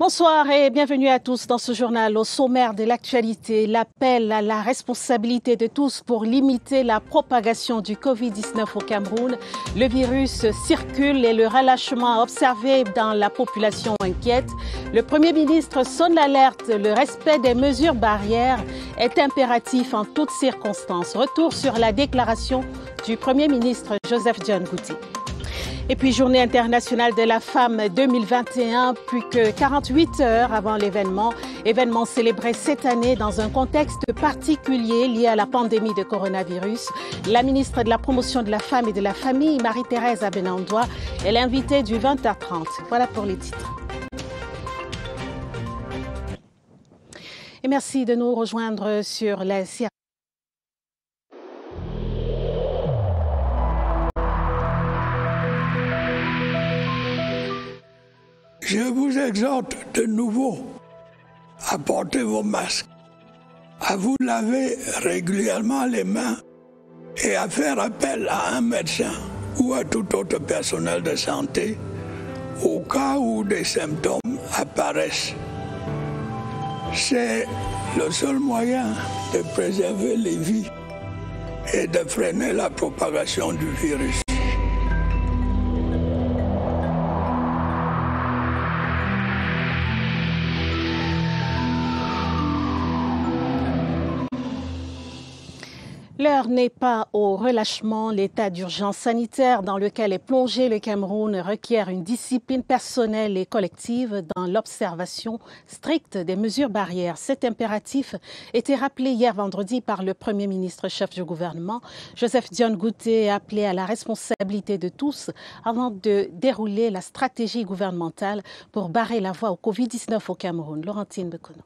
Bonsoir et bienvenue à tous dans ce journal. Au sommaire de l'actualité, l'appel à la responsabilité de tous pour limiter la propagation du Covid-19 au Cameroun. Le virus circule et le relâchement observé dans la population inquiète. Le Premier ministre sonne l'alerte. Le respect des mesures barrières est impératif en toutes circonstances. Retour sur la déclaration du Premier ministre Joseph John Ngouti. Et puis, Journée internationale de la femme 2021, plus que 48 heures avant l'événement. Événement célébré cette année dans un contexte particulier lié à la pandémie de coronavirus. La ministre de la Promotion de la Femme et de la Famille, Marie-Thérèse Abenandois, est l'invitée du 20h30. Voilà pour les titres. Et merci de nous rejoindre sur la CRT. Je vous exhorte de nouveau à porter vos masques, à vous laver régulièrement les mains et à faire appel à un médecin ou à tout autre personnel de santé au cas où des symptômes apparaissent. C'est le seul moyen de préserver les vies et de freiner la propagation du virus. L'heure n'est pas au relâchement. L'état d'urgence sanitaire dans lequel est plongé le Cameroun requiert une discipline personnelle et collective dans l'observation stricte des mesures barrières. Cet impératif était rappelé hier vendredi par le Premier ministre chef du gouvernement. Joseph John Ngouti a appelé à la responsabilité de tous avant de dérouler la stratégie gouvernementale pour barrer la voie au Covid-19 au Cameroun. Laurentine Bekono.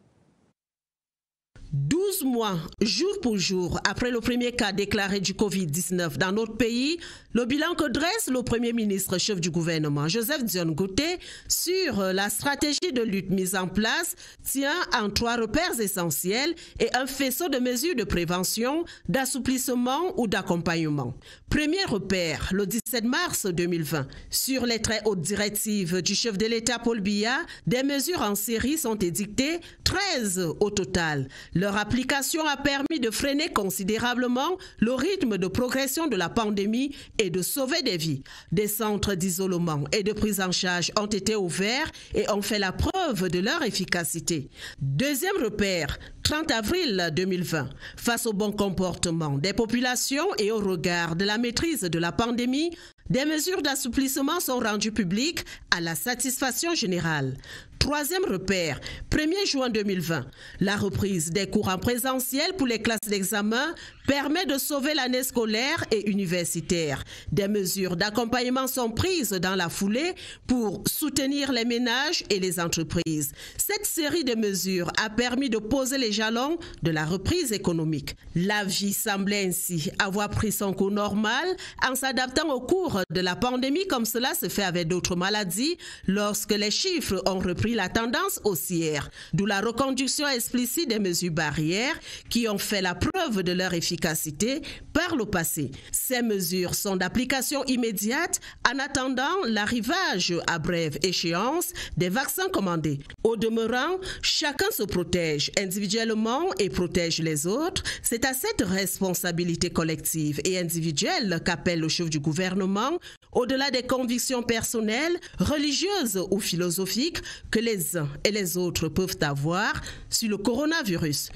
12 mois, jour pour jour, après le premier cas déclaré du Covid-19 dans notre pays, le bilan que dresse le Premier ministre chef du gouvernement, Joseph John Ngouti, sur la stratégie de lutte mise en place, tient en 3 repères essentiels et un faisceau de mesures de prévention, d'assouplissement ou d'accompagnement. Premier repère, le 17 mars 2020, sur les très hautes directives du chef de l'État Paul Biya, des mesures en série sont édictées, 13 au total. Leur application a permis de freiner considérablement le rythme de progression de la pandémie et de sauver des vies. Des centres d'isolement et de prise en charge ont été ouverts et ont fait la preuve de leur efficacité. Deuxième repère, 30 avril 2020, face au bon comportement des populations et au regard de la maîtrise de la pandémie, des mesures d'assouplissement sont rendues publiques à la satisfaction générale. Troisième repère, 1er juin 2020, la reprise des cours en présentiel pour les classes d'examen permet de sauver l'année scolaire et universitaire. Des mesures d'accompagnement sont prises dans la foulée pour soutenir les ménages et les entreprises. Cette série de mesures a permis de poser les jalons de la reprise économique. La vie semblait ainsi avoir pris son cours normal en s'adaptant au cours de la pandémie comme cela se fait avec d'autres maladies lorsque les chiffres ont repris la tendance haussière, d'où la reconduction explicite des mesures barrières qui ont fait la preuve de leur efficacité par le passé. Ces mesures sont d'application immédiate en attendant l'arrivage à brève échéance des vaccins commandés. Au demeurant, chacun se protège individuellement et protège les autres. C'est à cette responsabilité collective et individuelle qu'appelle le chef du gouvernement, au-delà des convictions personnelles, religieuses ou philosophiques que les uns et les autres peuvent avoir sur le coronavirus.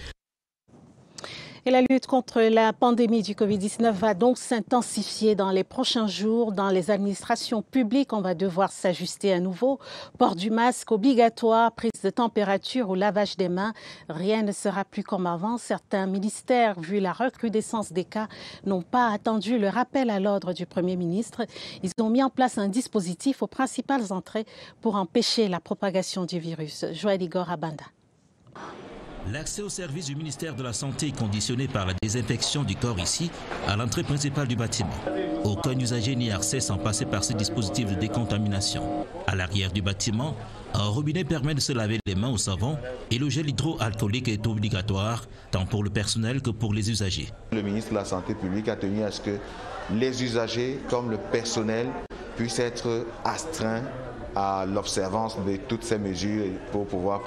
Et la lutte contre la pandémie du Covid-19 va donc s'intensifier dans les prochains jours. Dans les administrations publiques, on va devoir s'ajuster à nouveau. Port du masque obligatoire, prise de température ou lavage des mains. Rien ne sera plus comme avant. Certains ministères, vu la recrudescence des cas, n'ont pas attendu le rappel à l'ordre du Premier ministre. Ils ont mis en place un dispositif aux principales entrées pour empêcher la propagation du virus. Joël Igor Abanda. L'accès au service du ministère de la Santé est conditionné par la désinfection du corps ici, à l'entrée principale du bâtiment. Aucun usager n'y a accès sans passer par ce dispositif de décontamination. À l'arrière du bâtiment, un robinet permet de se laver les mains au savon et le gel hydroalcoolique est obligatoire, tant pour le personnel que pour les usagers. Le ministre de la Santé publique a tenu à ce que les usagers comme le personnel puissent être astreints à l'observance de toutes ces mesures pour pouvoir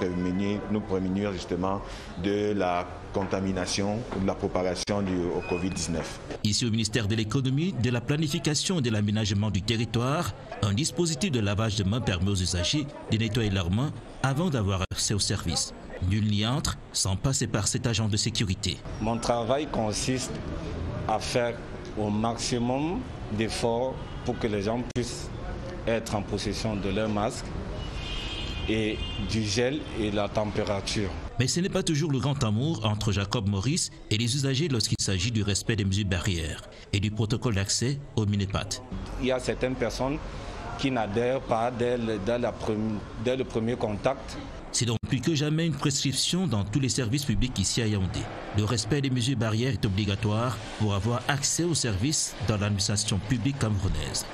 nous prémunir justement de la contamination ou de la propagation du Covid-19. Ici au ministère de l'économie, de la planification et de l'aménagement du territoire, un dispositif de lavage de mains permet aux usagers de nettoyer leurs mains avant d'avoir accès au service. Nul n'y entre sans passer par cet agent de sécurité. Mon travail consiste à faire au maximum d'efforts pour que les gens puissent être en possession de leur masque et du gel et de la température. Mais ce n'est pas toujours le grand amour entre Jacob Maurice et les usagers lorsqu'il s'agit du respect des mesures barrières et du protocole d'accès au Minepat. Il y a certaines personnes qui n'adhèrent pas dès le premier contact. C'est donc plus que jamais une prescription dans tous les services publics ici à Yaoundé. Le respect des mesures barrières est obligatoire pour avoir accès aux services dans l'administration publique camerounaise.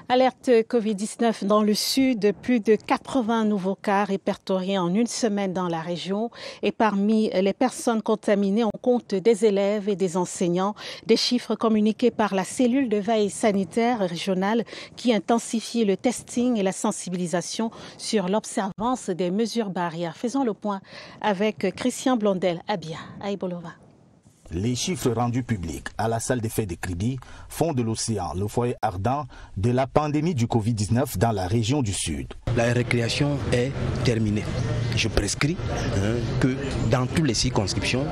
Alerte Covid-19 dans le sud, plus de 80 nouveaux cas répertoriés en une semaine dans la région. Et parmi les personnes contaminées, on compte des élèves et des enseignants. Des chiffres communiqués par la cellule de veille sanitaire régionale qui intensifie le testing et la sensibilisation sur l'observance des mesures barrières. Faisons le point avec Christian Blondel, Abia, Aïbolova. Les chiffres rendus publics à la salle des fêtes de Kribi font de l'océan le foyer ardent de la pandémie du Covid-19 dans la région du Sud. La récréation est terminée. Je prescris que dans toutes les circonscriptions,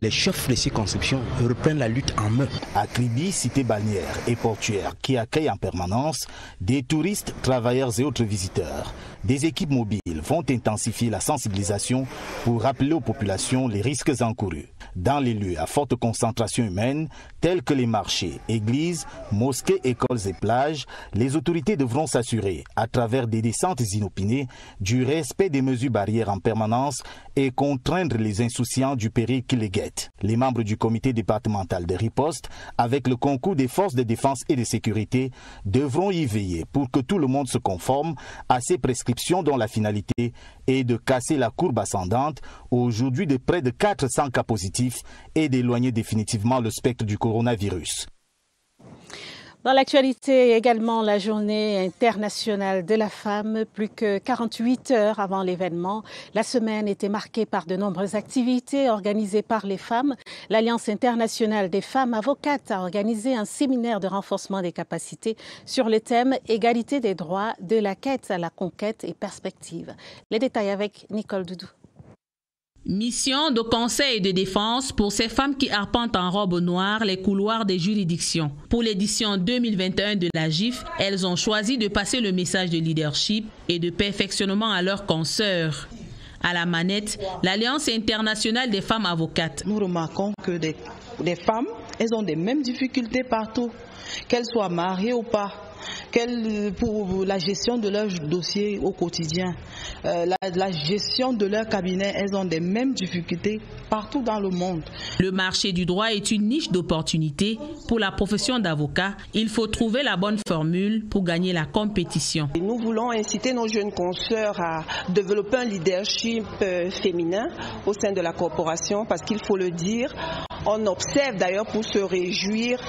les chefs de circonscription reprennent la lutte en main. À Kribi, cité balnéaire et portuaire qui accueille en permanence des touristes, travailleurs et autres visiteurs, des équipes mobiles vont intensifier la sensibilisation pour rappeler aux populations les risques encourus. Dans les lieux à forte concentration humaine, tels que les marchés, églises, mosquées, écoles et plages, les autorités devront s'assurer, à travers des descentes inopinées, du respect des mesures barrières en permanence et contraindre les insouciants du péril qui les guette. Les membres du comité départemental de riposte, avec le concours des forces de défense et de sécurité, devront y veiller pour que tout le monde se conforme à ces prescriptions dont la finalité est de casser la courbe ascendante, aujourd'hui de près de 400 cas positifs, et d'éloigner définitivement le spectre du coronavirus. Dans l'actualité également, la journée internationale de la femme, plus que 48 heures avant l'événement. La semaine était marquée par de nombreuses activités organisées par les femmes. L'Alliance internationale des femmes avocates a organisé un séminaire de renforcement des capacités sur le thème « Égalité des droits, de la quête à la conquête et perspective ». Les détails avec Nicole Doudou. Mission de conseil et de défense pour ces femmes qui arpentent en robe noire les couloirs des juridictions. Pour l'édition 2021 de la GIF, elles ont choisi de passer le message de leadership et de perfectionnement à leurs consoeurs. À la manette, l'Alliance internationale des femmes avocates. Nous remarquons que des femmes, elles ont les mêmes difficultés partout, qu'elles soient mariées ou pas. Pour la gestion de leurs dossiers au quotidien, la gestion de leur cabinet, elles ont des mêmes difficultés partout dans le monde. Le marché du droit est une niche d'opportunités pour la profession d'avocat. Il faut trouver la bonne formule pour gagner la compétition. Et nous voulons inciter nos jeunes consoeurs à développer un leadership féminin au sein de la corporation parce qu'il faut le dire, on observe d'ailleurs pour se réjouir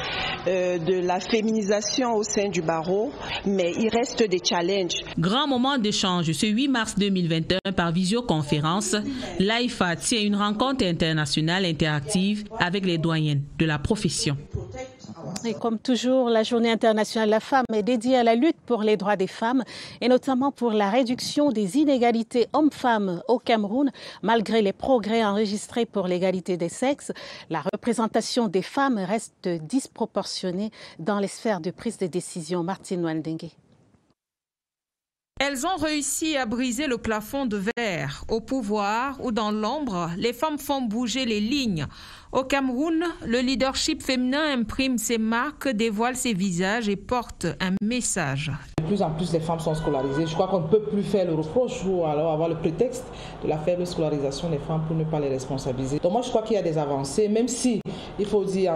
de la féminisation au sein du barreau, mais il reste des challenges. Grand moment d'échange ce 8 mars 2021 par visioconférence, l'AIFA tient une rencontre internationale interactive avec les doyennes de la profession. Et comme toujours, la Journée internationale de la femme est dédiée à la lutte pour les droits des femmes et notamment pour la réduction des inégalités hommes-femmes au Cameroun. Malgré les progrès enregistrés pour l'égalité des sexes, la représentation des femmes reste disproportionnée dans les sphères de prise de décision. Martine Wandengue. Elles ont réussi à briser le plafond de verre. Au pouvoir ou dans l'ombre, les femmes font bouger les lignes. Au Cameroun, le leadership féminin imprime ses marques, dévoile ses visages et porte un message. De plus en plus, les femmes sont scolarisées. Je crois qu'on ne peut plus faire le reproche ou alors avoir le prétexte de la faible scolarisation des femmes pour ne pas les responsabiliser. Donc moi, je crois qu'il y a des avancées, même si, il faut dire,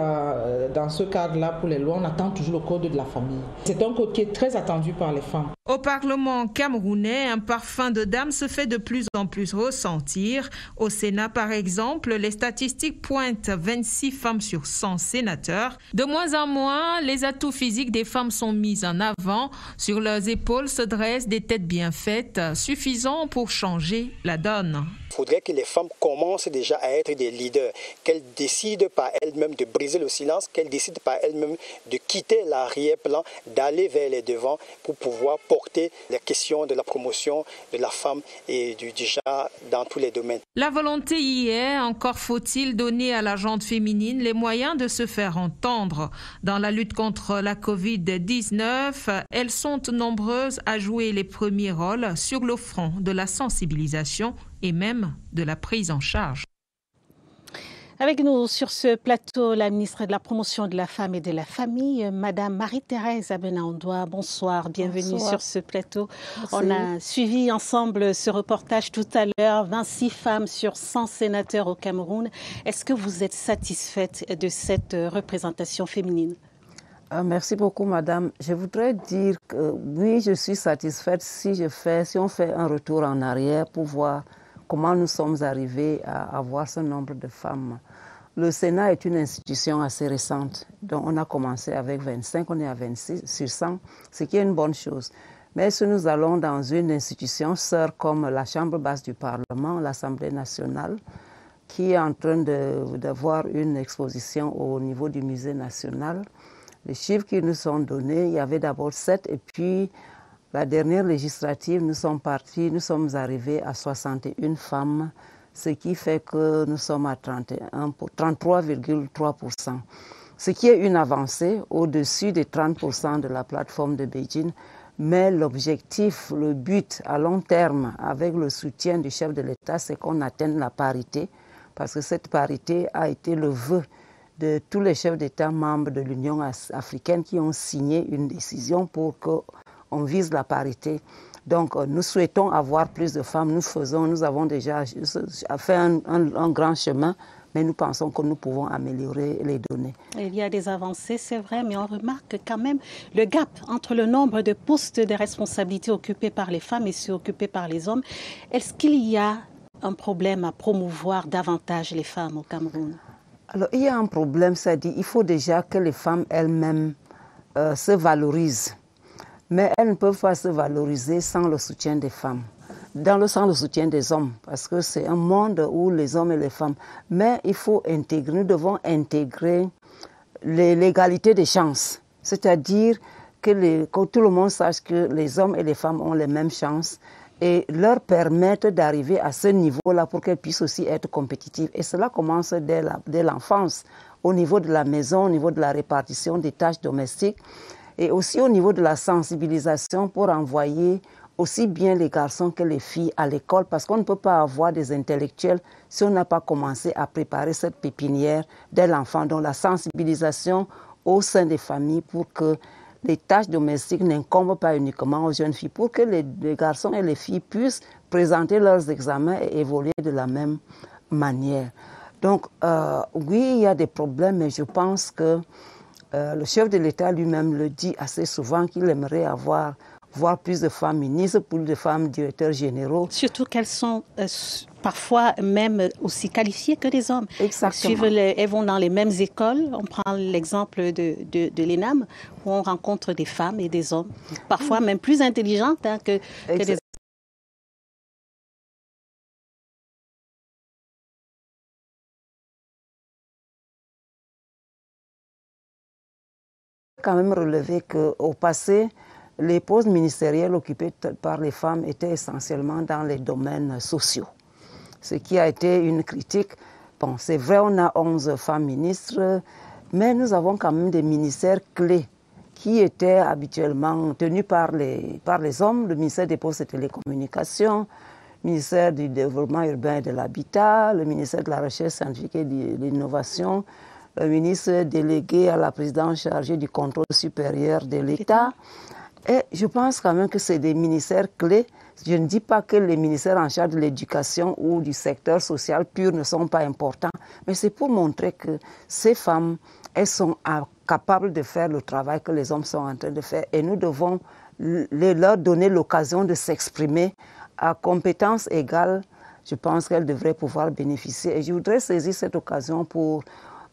dans ce cadre-là, pour les lois, on attend toujours le code de la famille. C'est un code qui est très attendu par les femmes. Au Parlement camerounais, un parfum de dame se fait de plus en plus ressentir. Au Sénat, par exemple, les statistiques pointent 26 femmes sur 100 sénateurs. De moins en moins, les atouts physiques des femmes sont mis en avant. Sur leurs épaules se dressent des têtes bien faites, suffisant pour changer la donne. Il faudrait que les femmes commencent déjà à être des leaders, qu'elles décident par elles-mêmes de briser le silence, qu'elles décident par elles-mêmes de quitter l'arrière-plan, d'aller vers les devants pour pouvoir porter les questions de la promotion de la femme et du genre dans tous les domaines. La volonté y est, encore faut-il donner à la gente féminine les moyens de se faire entendre. Dans la lutte contre la Covid-19, elles sont nombreuses à jouer les premiers rôles sur le front de la sensibilisation et même de la prise en charge. Avec nous sur ce plateau, la ministre de la Promotion de la Femme et de la Famille, Madame Marie-Thérèse Abenaondoa. Bonsoir, bienvenue sur ce plateau. Merci. On a suivi ensemble ce reportage tout à l'heure, 26 femmes sur 100 sénateurs au Cameroun. Est-ce que vous êtes satisfaite de cette représentation féminine? Merci beaucoup, madame. Je voudrais dire que oui, je suis satisfaite si on fait un retour en arrière pour voir comment nous sommes arrivés à avoir ce nombre de femmes. Le Sénat est une institution assez récente, donc on a commencé avec 25, on est à 26 sur 100, ce qui est une bonne chose. Mais si nous allons dans une institution sœur comme la Chambre basse du Parlement, l'Assemblée nationale, qui est en train d'avoir une exposition au niveau du musée national, les chiffres qui nous sont donnés, il y avait d'abord 7 et puis la dernière législative, nous sommes arrivés à 61 femmes, ce qui fait que nous sommes à 33,3%. Ce qui est une avancée au-dessus des 30% de la plateforme de Beijing. Mais l'objectif, le but à long terme, avec le soutien du chef de l'État, c'est qu'on atteigne la parité, parce que cette parité a été le vœu de tous les chefs d'État membres de l'Union africaine qui ont signé une décision pour qu'on vise la parité. Donc, nous souhaitons avoir plus de femmes. Nous avons déjà fait un grand chemin, mais nous pensons que nous pouvons améliorer les données. Il y a des avancées, c'est vrai, mais on remarque quand même le gap entre le nombre de postes de responsabilité occupés par les femmes et ceux occupés par les hommes. Est-ce qu'il y a un problème à promouvoir davantage les femmes au Cameroun? Alors, il y a un problème, c'est-à-dire qu'il faut déjà que les femmes elles-mêmes se valorisent. Mais elles ne peuvent pas se valoriser sans le soutien des femmes, sans le soutien des hommes, parce que c'est un monde où les hommes et les femmes. Mais il faut intégrer, nous devons intégrer l'égalité des chances, c'est-à-dire que tout le monde sache que les hommes et les femmes ont les mêmes chances et leur permettre d'arriver à ce niveau-là pour qu'elles puissent aussi être compétitives. Et cela commence dès l'enfance, au niveau de la maison, au niveau de la répartition des tâches domestiques et aussi au niveau de la sensibilisation pour envoyer aussi bien les garçons que les filles à l'école, parce qu'on ne peut pas avoir des intellectuels si on n'a pas commencé à préparer cette pépinière dès l'enfant. Donc la sensibilisation au sein des familles pour que les tâches domestiques n'incombent pas uniquement aux jeunes filles, pour que les garçons et les filles puissent présenter leurs examens et évoluer de la même manière. Donc, oui, il y a des problèmes, mais je pense que le chef de l'État lui-même le dit assez souvent qu'il aimerait voir plus de femmes ministres, plus de femmes directeurs généraux. Surtout qu'elles sont parfois même aussi qualifiées que les hommes. Exactement. Elles vont dans les mêmes écoles. On prend l'exemple de l'ENAM, où on rencontre des femmes et des hommes, parfois même plus intelligentes que les hommes. Quand même relever qu'au passé, les postes ministériels occupés par les femmes étaient essentiellement dans les domaines sociaux, ce qui a été une critique. Bon, c'est vrai, on a 11 femmes ministres, mais nous avons quand même des ministères clés qui étaient habituellement tenus par les hommes. Le ministère des Postes et Télécommunications, le ministère du Développement urbain et de l'Habitat, le ministère de la Recherche scientifique et de l'Innovation, le ministre délégué à la présidence chargée du contrôle supérieur de l'État. Et je pense quand même que c'est des ministères clés. Je ne dis pas que les ministères en charge de l'éducation ou du secteur social pur ne sont pas importants, mais c'est pour montrer que ces femmes, elles sont capables de faire le travail que les hommes sont en train de faire. Et nous devons leur donner l'occasion de s'exprimer à compétences égales. Je pense qu'elles devraient pouvoir bénéficier. Et je voudrais saisir cette occasion pour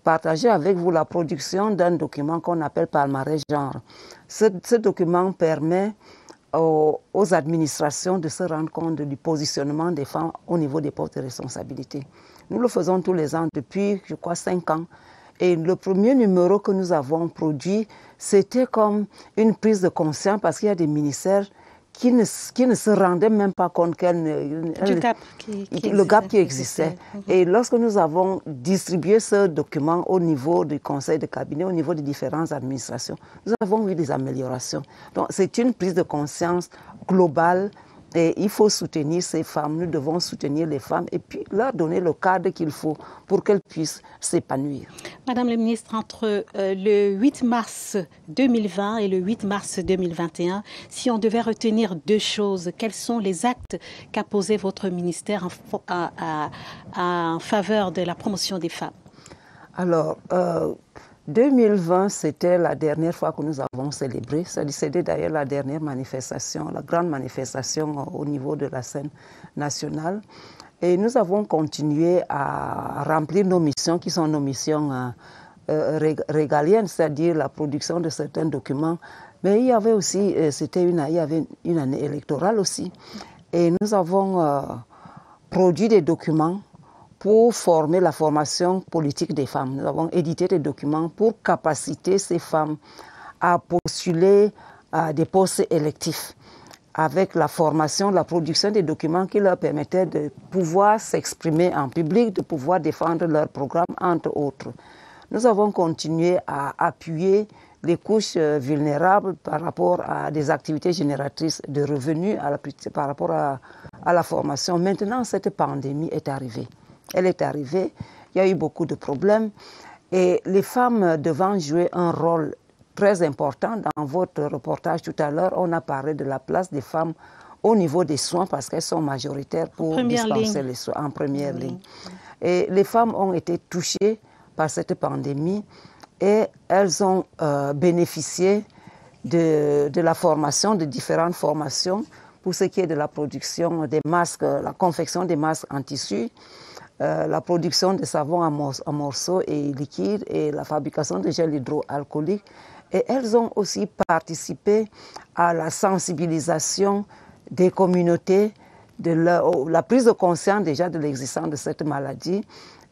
partager avec vous la production d'un document qu'on appelle palmarès genre. Ce document permet aux administrations de se rendre compte du positionnement des femmes au niveau des postes de responsabilité. Nous le faisons tous les ans depuis, je crois, 5 ans. Et le premier numéro que nous avons produit, c'était comme une prise de conscience parce qu'il y a des ministères qui ne se rendaient même pas compte le gap qui existait. Et lorsque nous avons distribué ce document au niveau du conseil de cabinet, au niveau des différentes administrations, nous avons vu des améliorations. Donc c'est une prise de conscience globale. Et il faut soutenir ces femmes, nous devons soutenir les femmes et puis leur donner le cadre qu'il faut pour qu'elles puissent s'épanouir. Madame la ministre, entre le 8 mars 2020 et le 8 mars 2021, si on devait retenir 2 choses, quels sont les actes qu'a posé votre ministère en faveur de la promotion des femmes? Alors, 2020, c'était la dernière fois que nous avons célébré. C'était d'ailleurs la dernière manifestation, la grande manifestation au niveau de la scène nationale. Et nous avons continué à remplir nos missions, qui sont nos missions régaliennes, c'est-à-dire la production de certains documents. Mais il y avait aussi, il y avait une année électorale aussi. Et nous avons produit des documents pour former la formation politique des femmes. Nous avons édité des documents pour capaciter ces femmes à postuler à des postes électifs avec la formation, la production des documents qui leur permettaient de pouvoir s'exprimer en public, de pouvoir défendre leur programme, entre autres. Nous avons continué à appuyer les couches vulnérables par rapport à des activités génératrices de revenus, par rapport à la formation. Maintenant, cette pandémie est arrivée. Elle est arrivée, il y a eu beaucoup de problèmes et les femmes devant jouer un rôle très important. Dans votre reportage tout à l'heure, on a parlé de la place des femmes au niveau des soins parce qu'elles sont majoritaires pour dispenser les soins en première ligne. Et les femmes ont été touchées par cette pandémie et elles ont bénéficié de la formation, de différentes formations pour ce qui est de la production des masques, la confection des masques en tissu, la production de savon en morceaux et liquides et la fabrication de gel hydroalcoolique. Et elles ont aussi participé à la sensibilisation des communautés, de la prise de conscience déjà de l'existence de cette maladie.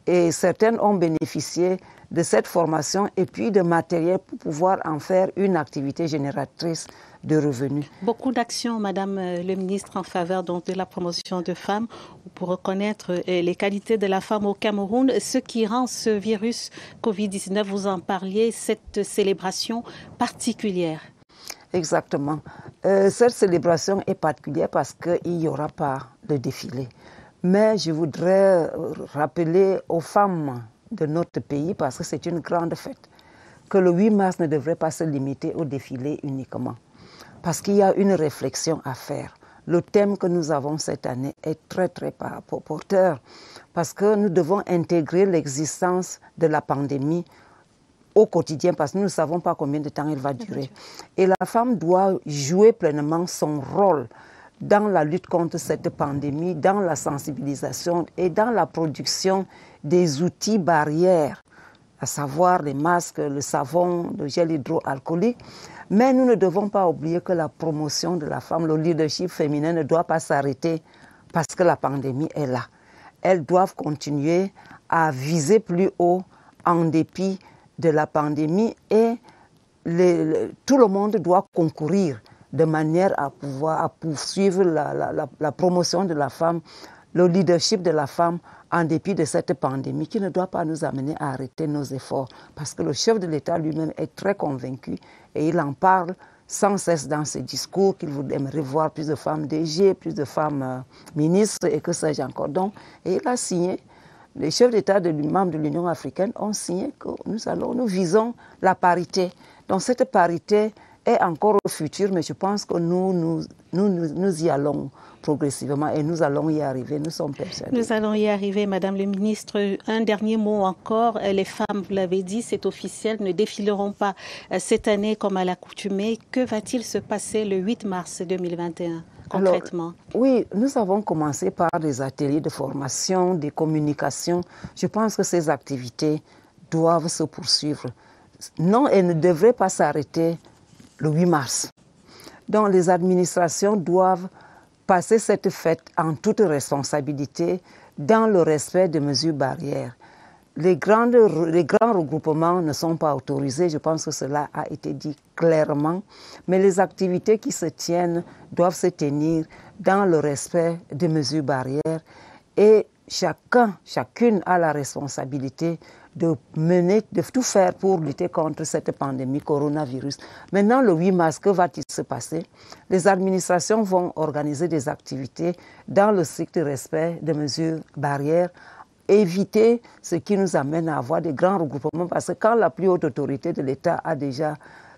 Et certaines ont bénéficié de cette formation et puis de matériel pour pouvoir en faire une activité génératrice de revenus. Beaucoup d'actions, Madame le ministre, en faveur donc, de la promotion de femmes pour reconnaître les qualités de la femme au Cameroun. Ce qui rend ce virus Covid-19, vous en parliez, cette célébration particulière. Exactement. Cette célébration est particulière parce qu'il n'y aura pas de défilé. Mais je voudrais rappeler aux femmes de notre pays, parce que c'est une grande fête, que le 8 mars ne devrait pas se limiter au défilé uniquement. Parce qu'il y a une réflexion à faire. Le thème que nous avons cette année est très, très porteur. Parce que nous devons intégrer l'existence de la pandémie au quotidien, parce que nous ne savons pas combien de temps elle va durer. Et la femme doit jouer pleinement son rôle dans la lutte contre cette pandémie, dans la sensibilisation et dans la production des outils barrières, à savoir les masques, le savon, le gel hydroalcoolique. Mais nous ne devons pas oublier que la promotion de la femme, le leadership féminin ne doit pas s'arrêter parce que la pandémie est là. Elles doivent continuer à viser plus haut en dépit de la pandémie et tout le monde doit concourir de manière à pouvoir poursuivre la promotion de la femme, le leadership de la femme en dépit de cette pandémie qui ne doit pas nous amener à arrêter nos efforts. Parce que le chef de l'État lui-même est très convaincu et il en parle sans cesse dans ses discours qu'il aimerait voir plus de femmes DG, plus de femmes ministres et que sais-je encore. Donc, et il a signé, les chefs d'État membres de l'Union africaine ont signé que nous visons la parité. Donc cette parité est encore au futur, mais je pense que nous y allons progressivement et nous allons y arriver, nous sommes persuadés. Nous allons y arriver, Madame le ministre. Un dernier mot encore, les femmes, vous l'avez dit, c'est officiel, ne défileront pas cette année comme à l'accoutumée. Que va-t-il se passer le 8 mars 2021 concrètement? Alors, oui, nous avons commencé par des ateliers de formation, des communications. Je pense que ces activités doivent se poursuivre. Non, elles ne devraient pas s'arrêter le 8 mars. Donc les administrations doivent passer cette fête en toute responsabilité dans le respect des mesures barrières. Les grands regroupements ne sont pas autorisés, je pense que cela a été dit clairement, mais les activités qui se tiennent doivent se tenir dans le respect des mesures barrières et chacune a la responsabilité de tout faire pour lutter contre cette pandémie coronavirus. Maintenant, le 8 mars, que va-t-il se passer? Les administrations vont organiser des activités dans le strict respect des mesures barrières, éviter ce qui nous amène à avoir des grands regroupements, parce que quand la plus haute autorité de l'État a déjà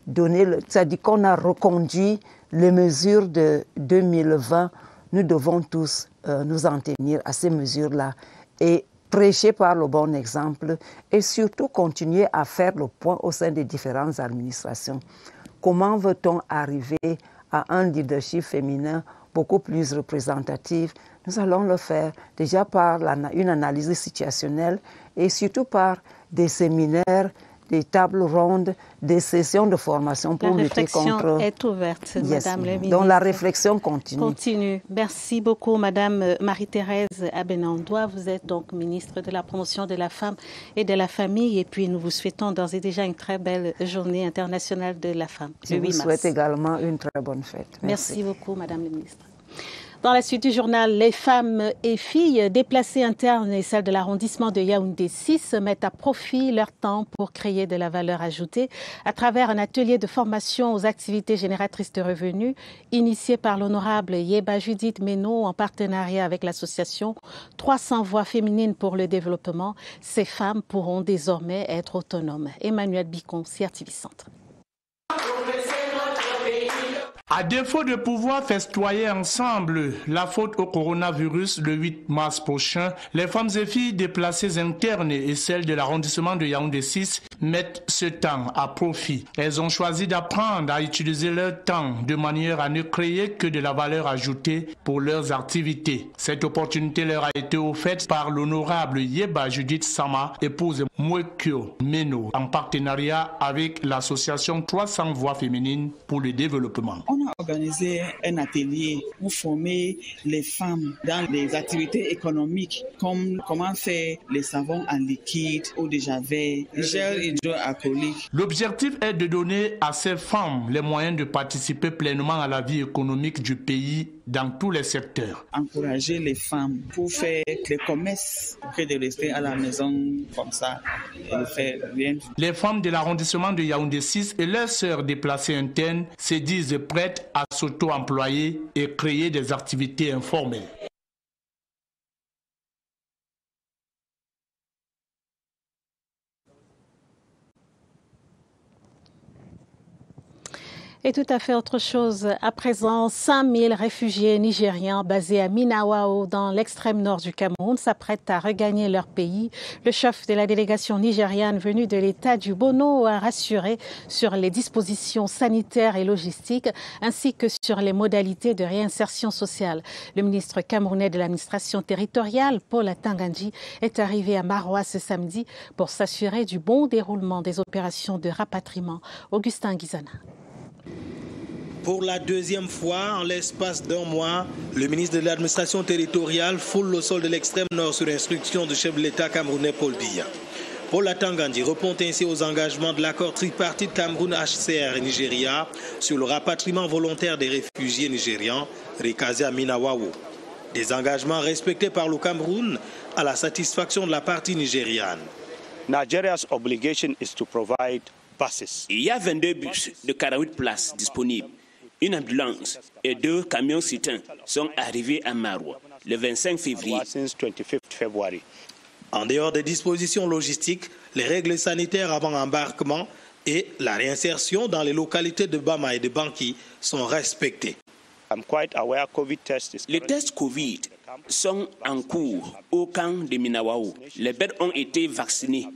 donné, c'est-à-dire qu'on a reconduit les mesures de 2020, nous devons tous nous en tenir à ces mesures-là et prêcher par le bon exemple et surtout continuer à faire le point au sein des différentes administrations. Comment veut-on arriver à un leadership féminin beaucoup plus représentatif? Nous allons le faire déjà par une analyse situationnelle et surtout par des séminaires, des tables rondes, des sessions de formation pour lutter contre... La réflexion est ouverte, Madame la ministre. Donc la réflexion continue. Merci beaucoup, Madame Marie-Thérèse Abenandois. Vous êtes donc ministre de la promotion de la femme et de la famille. Et puis nous vous souhaitons d'ores et déjà une très belle journée internationale de la femme. Je vous souhaite également une très bonne fête. Merci beaucoup, Madame la ministre. Dans la suite du journal, les femmes et filles déplacées internes et celles de l'arrondissement de Yaoundé 6 mettent à profit leur temps pour créer de la valeur ajoutée à travers un atelier de formation aux activités génératrices de revenus initié par l'honorable Yeba Judith Meno en partenariat avec l'association 300 voix féminines pour le développement. Ces femmes pourront désormais être autonomes. Emmanuel Bicon, CRTV Centre. À défaut de pouvoir festoyer ensemble la faute au coronavirus le 8 mars prochain, les femmes et filles déplacées internes et celles de l'arrondissement de Yaoundé 6 mettent ce temps à profit. Elles ont choisi d'apprendre à utiliser leur temps de manière à ne créer que de la valeur ajoutée pour leurs activités. Cette opportunité leur a été offerte par l'honorable Yeba Judith Sama, épouse Mwekyo Meno, en partenariat avec l'association 300 voix féminines pour le développement. On a organisé un atelier pour former les femmes dans les activités économiques, comme comment faire les savons en liquide, eau de javel, gel hydroalcoolique. L'objectif est de donner à ces femmes les moyens de participer pleinement à la vie économique du pays dans tous les secteurs. Encourager les femmes pour faire les commerces, que de rester à la maison comme ça et de faire rien. Les femmes de l'arrondissement de Yaoundé 6 et leurs sœurs déplacées internes se disent prêtes à s'auto-employer et créer des activités informelles. Et tout à fait autre chose. À présent, 5000 réfugiés nigérians basés à Minawao, dans l'extrême nord du Cameroun, s'apprêtent à regagner leur pays. Le chef de la délégation nigériane venue de l'État du Bono a rassuré sur les dispositions sanitaires et logistiques, ainsi que sur les modalités de réinsertion sociale. Le ministre camerounais de l'administration territoriale, Paul Atangandji, est arrivé à Maroua ce samedi pour s'assurer du bon déroulement des opérations de rapatriement. Augustin Guizana. Pour la deuxième fois, en l'espace d'un mois, le ministre de l'administration territoriale foule le sol de l'extrême nord sur instruction du chef de l'État camerounais Paul Biya. Paul Atangandji répond ainsi aux engagements de l'accord tripartite Cameroun-HCR et Nigeria sur le rapatriement volontaire des réfugiés nigérians recasés à Minawao. Des engagements respectés par le Cameroun à la satisfaction de la partie nigériane. Nigeria's obligation is to provide buses. Il y a 22 bus de 48 places disponibles. Une ambulance et 2 camions citernes sont arrivés à Maroua le 25 février. En dehors des dispositions logistiques, les règles sanitaires avant embarquement, et la réinsertion dans les localités de Bama et de Banki sont respectées. Les tests Covid sont en cours au camp de Minawao. Les bêtes ont été vaccinées.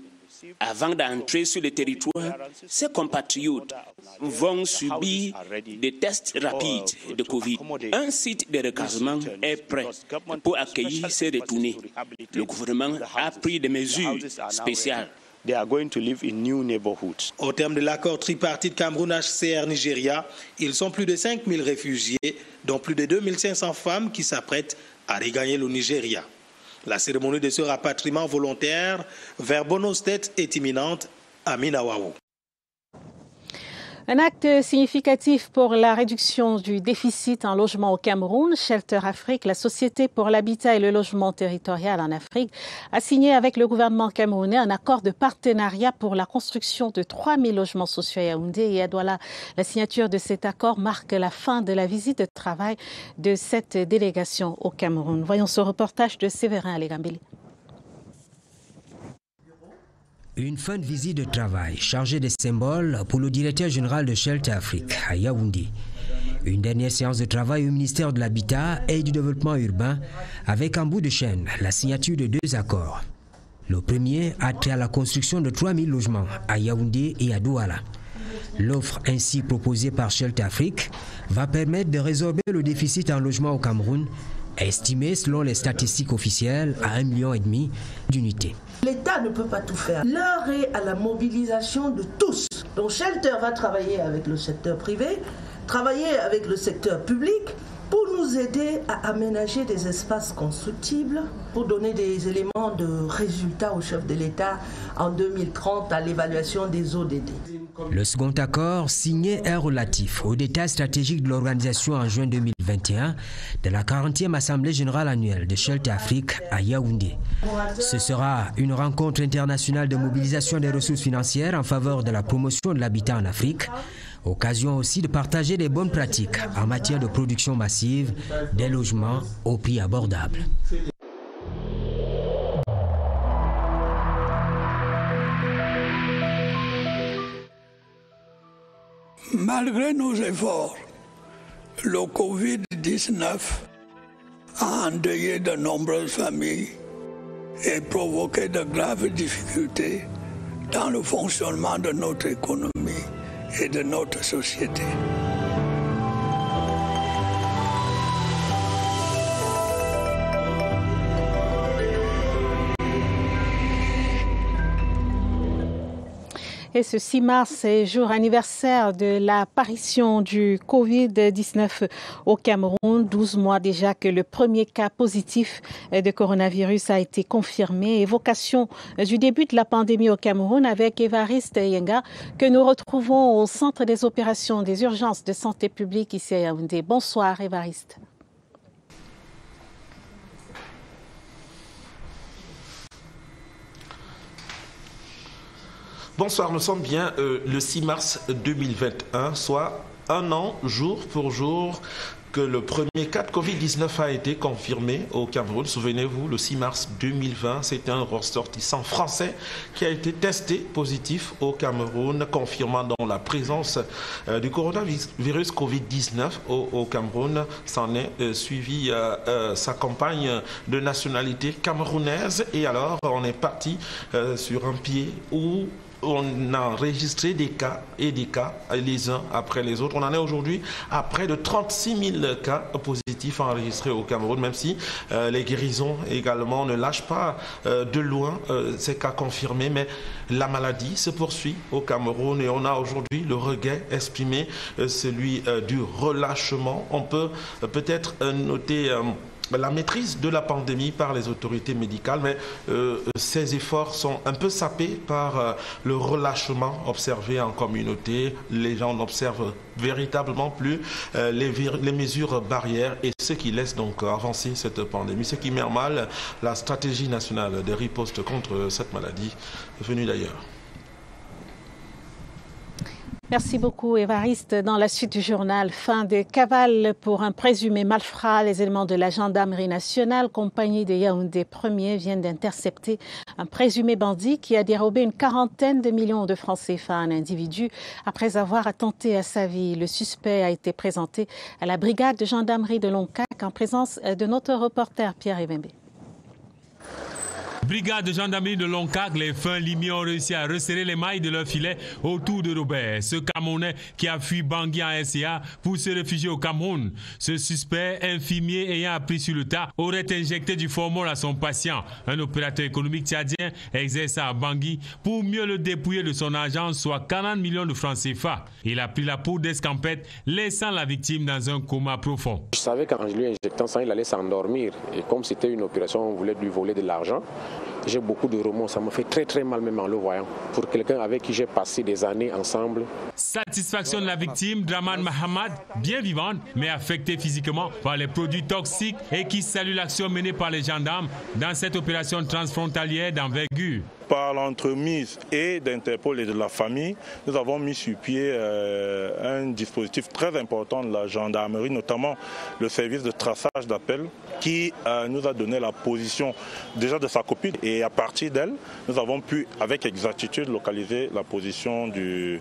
Avant d'entrer sur le territoire, ces compatriotes vont subir des tests rapides de Covid. Un site de recasement est prêt pour accueillir ces retournés. Le gouvernement a pris des mesures spéciales. Au terme de l'accord tripartite Cameroun-HCR-Nigeria, ils sont plus de 5000 réfugiés, dont plus de 2500 femmes qui s'apprêtent à regagner le Nigeria. La cérémonie de ce rapatriement volontaire vers Bono State est imminente à Minawao. Un acte significatif pour la réduction du déficit en logement au Cameroun. Shelter Afrique, la Société pour l'habitat et le logement territorial en Afrique, a signé avec le gouvernement camerounais un accord de partenariat pour la construction de 3000 logements sociaux à Yaoundé et à Douala. La signature de cet accord marque la fin de la visite de travail de cette délégation au Cameroun. Voyons ce reportage de Séverin Alégambili. Une fin de visite de travail chargée de symboles pour le directeur général de Shelter Afrique à Yaoundé. Une dernière séance de travail au ministère de l'Habitat et du Développement urbain avec en bout de chaîne la signature de 2 accords. Le premier a trait à la construction de 3000 logements à Yaoundé et à Douala. L'offre ainsi proposée par Shelter Afrique va permettre de résorber le déficit en logement au Cameroun, estimé selon les statistiques officielles à 1,5 million d'unités. L'État ne peut pas tout faire. L'heure est à la mobilisation de tous. Donc Shelter va travailler avec le secteur privé, travailler avec le secteur public pour nous aider à aménager des espaces constructibles, pour donner des éléments de résultats au chef de l'État en 2030 à l'évaluation des ODD. Le second accord signé est relatif aux détails stratégiques de l'organisation en juin 2021 de la 40e Assemblée générale annuelle de Shelter Afrique à Yaoundé. Ce sera une rencontre internationale de mobilisation des ressources financières en faveur de la promotion de l'habitat en Afrique, occasion aussi de partager les bonnes pratiques en matière de production massive des logements au prix abordable. Malgré nos efforts, le Covid-19 a endeuillé de nombreuses familles et provoqué de graves difficultés dans le fonctionnement de notre économie et de notre société. Et ce 6 mars est jour anniversaire de l'apparition du Covid-19 au Cameroun. 12 mois déjà que le premier cas positif de coronavirus a été confirmé. Évocation du début de la pandémie au Cameroun avec Évariste Yenga que nous retrouvons au centre des opérations des urgences de santé publique ici à Yaoundé. Bonsoir Évariste. Bonsoir, nous sommes bien le 6 mars 2021, soit un an, jour pour jour, que le premier cas de Covid-19 a été confirmé au Cameroun. Souvenez-vous, le 6 mars 2020, c'était un ressortissant français qui a été testé positif au Cameroun, confirmant donc la présence du coronavirus Covid-19 au Cameroun. S'en est suivi sa compagne de nationalité camerounaise. Et alors, on est parti sur un pied où on a enregistré des cas et des cas les uns après les autres. On en est aujourd'hui à près de 36 000 cas positifs enregistrés au Cameroun, même si les guérisons également ne lâchent pas de loin ces cas confirmés. Mais la maladie se poursuit au Cameroun et on a aujourd'hui le regain exprimé, celui du relâchement. On peut peut-être noter la maîtrise de la pandémie par les autorités médicales, mais ces efforts sont un peu sapés par le relâchement observé en communauté. Les gens n'observent véritablement plus les mesures barrières et ce qui laisse donc avancer cette pandémie, ce qui met en mal la stratégie nationale de riposte contre cette maladie venue d'ailleurs. Merci beaucoup, Évariste. Dans la suite du journal, fin de cavale pour un présumé malfrat. Les éléments de la gendarmerie nationale, compagnie de Yaoundé 1er, viennent d'intercepter un présumé bandit qui a dérobé une quarantaine de millions de francs CFA à un individu après avoir attenté à sa vie. Le suspect a été présenté à la brigade de gendarmerie de Loncac en présence de notre reporter Pierre Evembe. Brigade de gendarmerie de Loncac, les fins limiers ont réussi à resserrer les mailles de leur filet autour de Robert, ce Camerounais qui a fui Bangui en SCA pour se réfugier au Cameroun. Ce suspect, infirmier ayant appris sur le tas, aurait injecté du formol à son patient. Un opérateur économique tchadien exerçait à Bangui pour mieux le dépouiller de son argent, soit 40 millions de francs CFA. Il a pris la peau d'escampette, laissant la victime dans un coma profond. Je savais qu'en lui injectant ça, il allait s'endormir. Et comme c'était une opération, on voulait lui voler de l'argent. J'ai beaucoup de remords, ça me fait très mal même en le voyant. Pour quelqu'un avec qui j'ai passé des années ensemble. Satisfaction de la victime, Draman Mahamad, bien vivante, mais affectée physiquement par les produits toxiques et qui salue l'action menée par les gendarmes dans cette opération transfrontalière d'envergure. Par l'entremise et d'Interpol et de la famille, nous avons mis sur pied un dispositif très important de la gendarmerie, notamment le service de traçage d'appel qui nous a donné la position déjà de sa copine. Et à partir d'elle, nous avons pu avec exactitude localiser la position du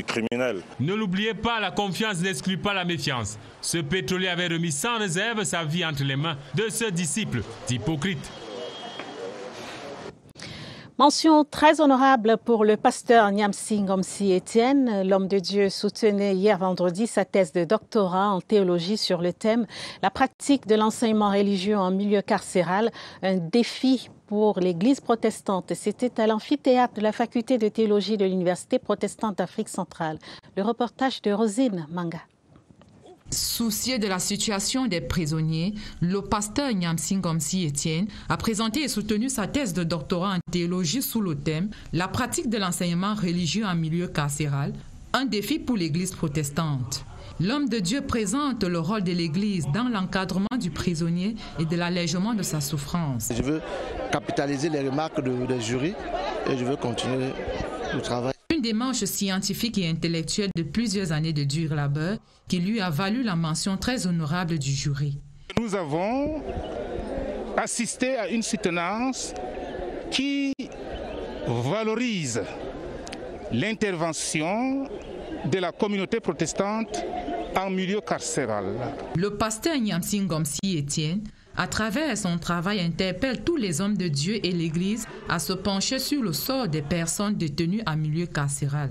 criminel. Ne l'oubliez pas, la confiance n'exclut pas la méfiance. Ce pétrolier avait remis sans réserve sa vie entre les mains de ce disciple d'Hypocrite. Mention très honorable pour le pasteur Nyamsi Ngomsi Etienne. L'homme de Dieu soutenait hier vendredi sa thèse de doctorat en théologie sur le thème « La pratique de l'enseignement religieux en milieu carcéral, un défi pour l'Église protestante ». C'était à l'amphithéâtre de la faculté de théologie de l'Université protestante d'Afrique centrale. Le reportage de Rosine Manga. Soucieux de la situation des prisonniers, le pasteur Nyamsi Ngomsi Etienne a présenté et soutenu sa thèse de doctorat en théologie sous le thème « La pratique de l'enseignement religieux en milieu carcéral, un défi pour l'Église protestante ». L'homme de Dieu présente le rôle de l'Église dans l'encadrement du prisonnier et de l'allègement de sa souffrance. Je veux capitaliser les remarques des jurys et je veux continuer le travail. Une démarche scientifique et intellectuelle de plusieurs années de dur labeur qui lui a valu la mention très honorable du jury. Nous avons assisté à une soutenance qui valorise l'intervention de la communauté protestante en milieu carcéral. Le pasteur Nyamsi Ngomsi Etienne, à travers son travail, interpelle tous les hommes de Dieu et l'Église à se pencher sur le sort des personnes détenues en milieu carcéral.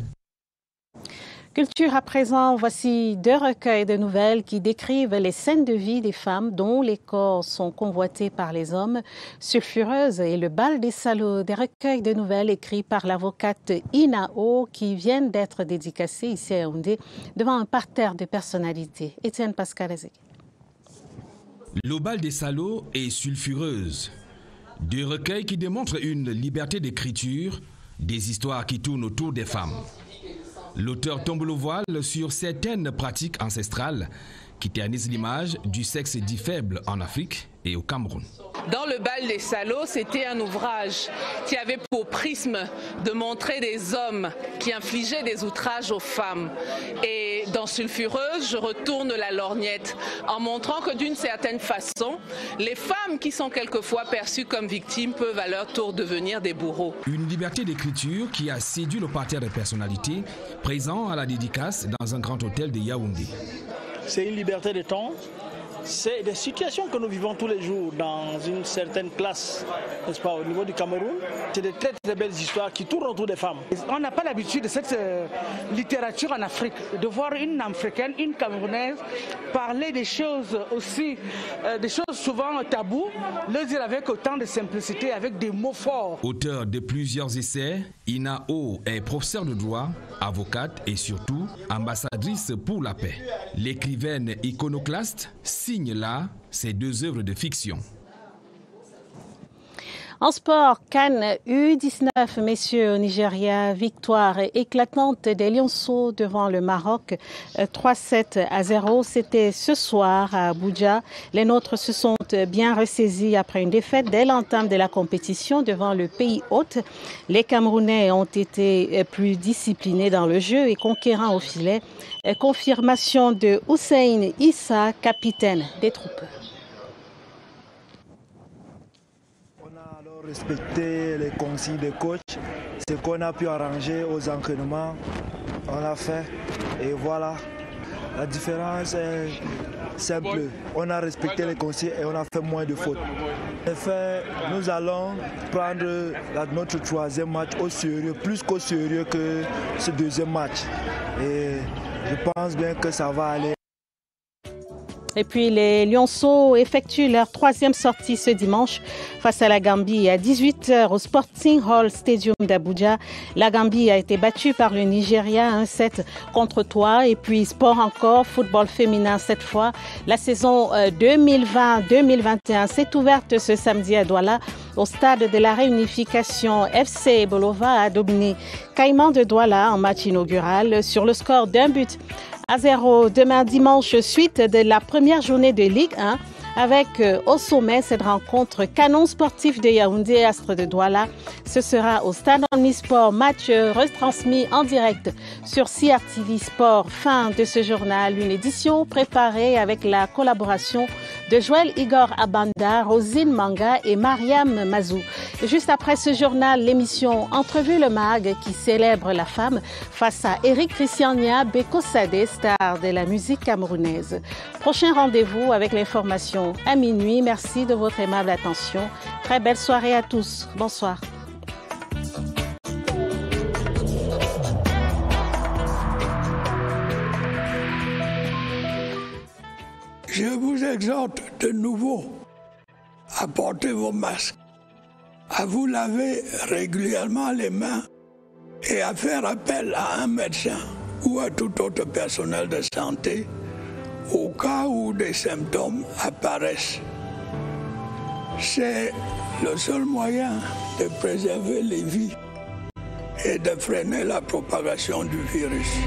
Culture à présent, voici 2 recueils de nouvelles qui décrivent les scènes de vie des femmes dont les corps sont convoités par les hommes. Sulfureuse et le bal des salauds, des recueils de nouvelles écrits par l'avocate Ina O qui viennent d'être dédicacés ici à Yaoundé devant un parterre de personnalités. Étienne Pascal Azek. Le bal des salauds et Sulfureuse, 2 recueils qui démontrent une liberté d'écriture, des histoires qui tournent autour des femmes. L'auteur tombe le voile sur certaines pratiques ancestrales qui ternissent l'image du sexe dit faible en Afrique et au Cameroun. Dans le bal des salauds, c'était un ouvrage qui avait pour prisme de montrer des hommes qui infligeaient des outrages aux femmes. Et dans Sulfureuse, je retourne la lorgnette en montrant que d'une certaine façon, les femmes qui sont quelquefois perçues comme victimes peuvent à leur tour devenir des bourreaux. Une liberté d'écriture qui a séduit le parterre des personnalités présent à la dédicace dans un grand hôtel de Yaoundé. C'est une liberté de temps. C'est des situations que nous vivons tous les jours dans une certaine classe, n'est-ce pas, au niveau du Cameroun. C'est de très très belles histoires qui tournent autour des femmes. On n'a pas l'habitude de cette littérature en Afrique, de voir une Africaine, une Camerounaise parler des choses aussi, des choses souvent taboues, le dire avec autant de simplicité, avec des mots forts. Auteur de plusieurs essais, Ina O est professeure de droit, avocate et surtout ambassadrice pour la paix. L'écrivaine iconoclaste signe là ces 2 œuvres de fiction. En sport, CAN U19, messieurs, au Nigeria, victoire éclatante des Lionceaux devant le Maroc, 3-7-0. C'était ce soir à Abuja. Les nôtres se sont bien ressaisis après une défaite dès l'entame de la compétition devant le pays hôte. Les Camerounais ont été plus disciplinés dans le jeu et conquérants au filet. Confirmation de Hussein Issa, capitaine des troupes. Respecter les consignes des coachs, ce qu'on a pu arranger aux entraînements, on l'a fait et voilà. La différence est simple, on a respecté les consignes et on a fait moins de fautes. En fait, nous allons prendre notre troisième match au sérieux, plus qu'au sérieux que ce deuxième match. Et je pense bien que ça va aller. Et puis les Lionceaux effectuent leur troisième sortie ce dimanche face à la Gambie à 18h au Sporting Hall Stadium d'Abuja. La Gambie a été battue par le Nigeria 1-7 contre 3. Et puis sport encore, football féminin cette fois. La saison 2020-2021 s'est ouverte ce samedi à Douala au stade de la réunification. FC Bolova a dominé Caïman de Douala en match inaugural sur le score d'1-0. Demain dimanche, suite de la première journée de Ligue 1 avec au sommet cette rencontre Canon sportif de Yaoundé et Astre de Douala. Ce sera au stade Omnisport, match retransmis en direct sur CRTV Sport. Fin de ce journal, une édition préparée avec la collaboration de Joël Igor Abanda, Rosine Manga et Mariam Mazou. Juste après ce journal, l'émission Entrevue le Mag qui célèbre la femme face à Eric Christiania Beko Sadé, star de la musique camerounaise. Prochain rendez-vous avec l'information à minuit. Merci de votre aimable attention. Très belle soirée à tous. Bonsoir. Je vous exhorte de nouveau à porter vos masques, à vous laver régulièrement les mains et à faire appel à un médecin ou à tout autre personnel de santé au cas où des symptômes apparaissent. C'est le seul moyen de préserver les vies et de freiner la propagation du virus.